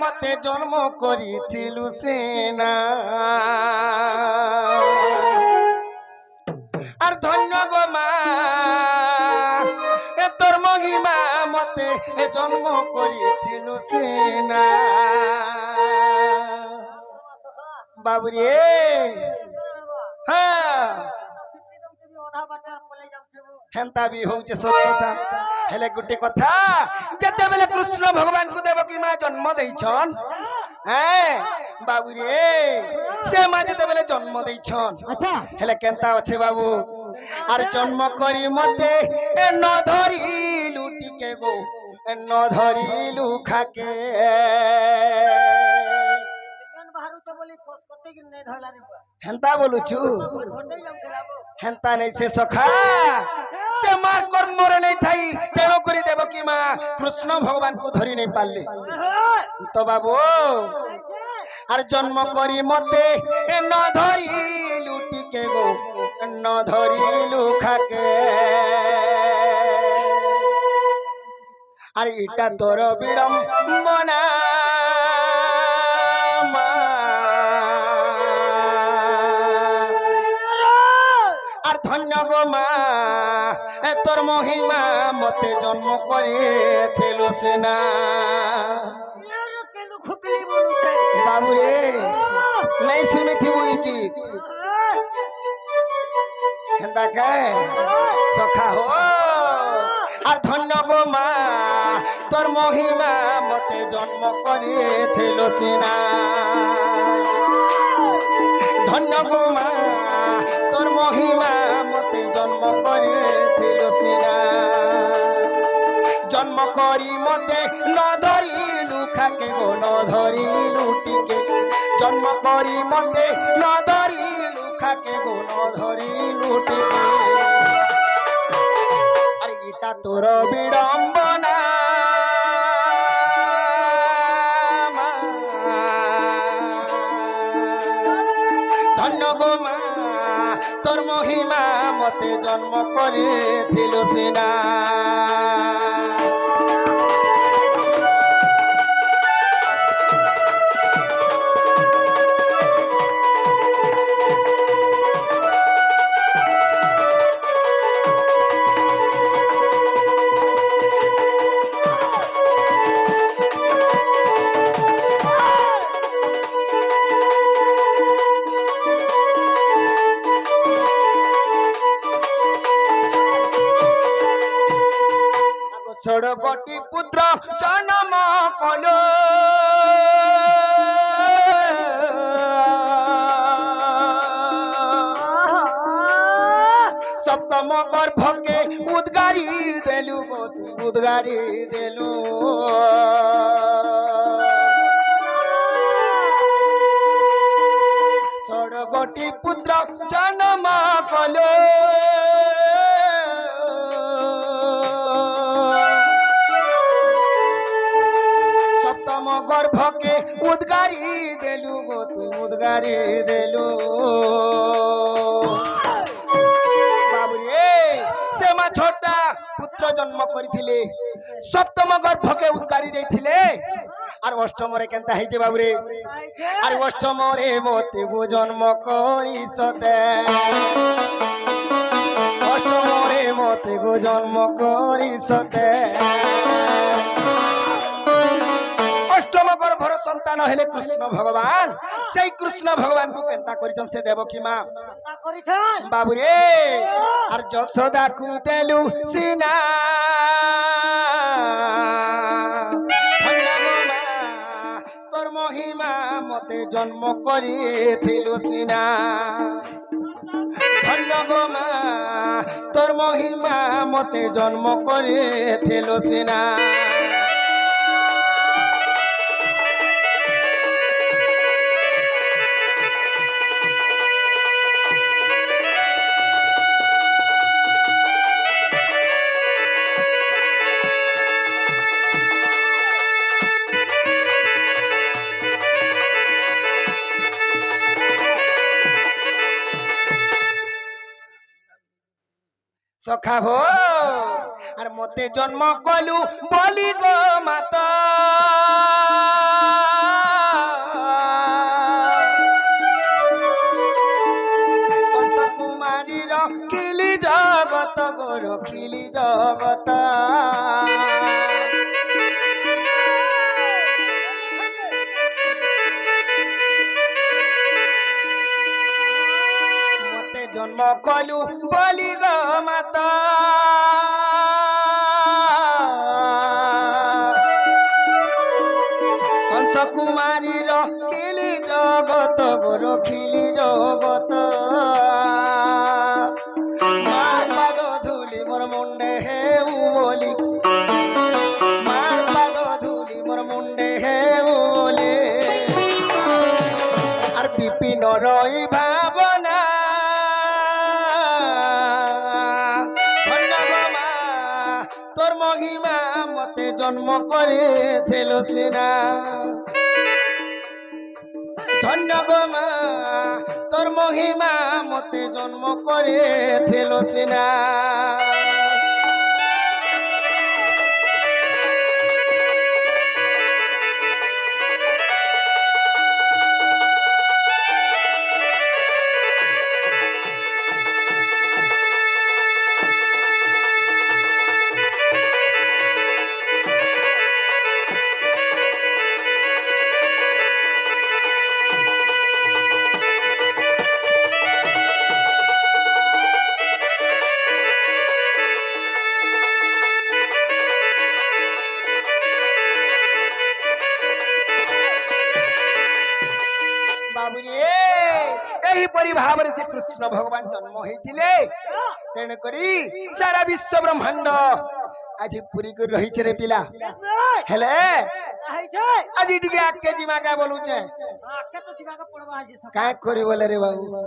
মতে জন্ম করিছিল সেনা আর ধন্য গো মা তোর মহিমা মতে জন্ম করিছিল সেনা বাবুরে হ্যাঁ হেন্তা বি হচ্ছে সত্য কথা হেলে গোটে কথা যেতেবেলে কৃষ্ণ ভগবান কু দেবকী মা জন্ম দেইছন হ্যাঁ বাবুরে সে মা যেতেবেলে জন্ম দেইছন আচ্ছা হেলে কেনতা আছে বাবু আর জন্ম করি মতে ন ধরিলু টিকে গো ন ধরিলু খাকে হেন্তা বলুছু হেন্তা নেই সে সখা সে মার কর্মরে নেই থাই তেণ করি দেবকী মা কৃষ্ণ ভগবান কু ধরি নেই পারলে তো বাবু আর জন্ম করি মতে ন ধরিলু টিকে গো ন ধরিলু খাকে আর এটা তোর বিড়ম্বনা আর ধন্য গো মা তোর মহিমা মতে জন্ম করেছিল সেনা বাবুরে নাই শুনেছি বই কি হেন্দা কে সখা হো আর ধন্য গো মা তোর মহিমা মতে জন্ম করেছিল সেনা ধন্য গো মা তোর মহিমা মতে জন্ম করেছিল সেনা জন্ম করি মতে ন ধরিলু খাকে গো ন ধরিলু টিকে জন্ম করি মতে ন ধরিলু খাকে গো ন ধরিলু টিকে আর এটা তোর বিড়ম্বনা ধন্য গো মা তোর মহিমা মতে জন্ম করেছিল সেনা ষড়গটি পুত্র জন্ম কল সপ্তম গর্ভকে উদ্গারি দেলু উদ্গারি দেলু ষড়গটি পুত্র জন্ম কল সপ্তম গর্ভকে উদ্গারি দেলু গো তুই উদ্গারি দেলু বাবুরে সে মা ছোটা পুত্র জন্ম করিଥିଲେ সপ্তম গর্ভকে উদ্গারি ଦେଇଥିଲେ আর অষ্টমরে কেনতা হইছে বাবুরে আর অষ্টমরে মতে গো জন্ম করিছতে অষ্টমরে মতে গো জন্ম করিছতে অষ্টম গর্ভর সন্তান হেলে কৃষ্ণ ভগবান সেই কৃষ্ণ ভগবান কু কেনতা করিছন সে দেবকী মা বাবুরে আর যশোদা কু দেলু সিনা তোর মহিমা মতে জন্ম করিছিল সিনা ধন্য গো মা তোর মহিমা মতে জন্ম করিছিল সিনা সখা হো আর মতে জন্ম কলু বলি গো মাতা ରଖିଲି ଜଗତ ମତେ ଜନ୍ମ କଲୁ ବୋଲି ଗ ମାତା कंस कुमारी रखिली जगत गो रखिली जगत मार पाद धूली मोर मुंडे हेउ बोली मार पाद धूली मोर मुंडे हेउ बोली আর বিপিন রই ভাবনা ধন্য গো মা তোর মহিমা মতে জন্ম করেছিল সিনা ধন্য গো মা তোর মহিমা মতে জন্ম করেছিল সিনা एहीपरि भावरे से कृष्ण भगवान जन्म होइतिले तेण करी सारा विश्व ब्रह्मांड आज पूरी कर रही रे पिला हेले आज टिके आके जिमा का बोलु छे आके तो जिमा का पड़वा आज का करी बोले रे बाबू।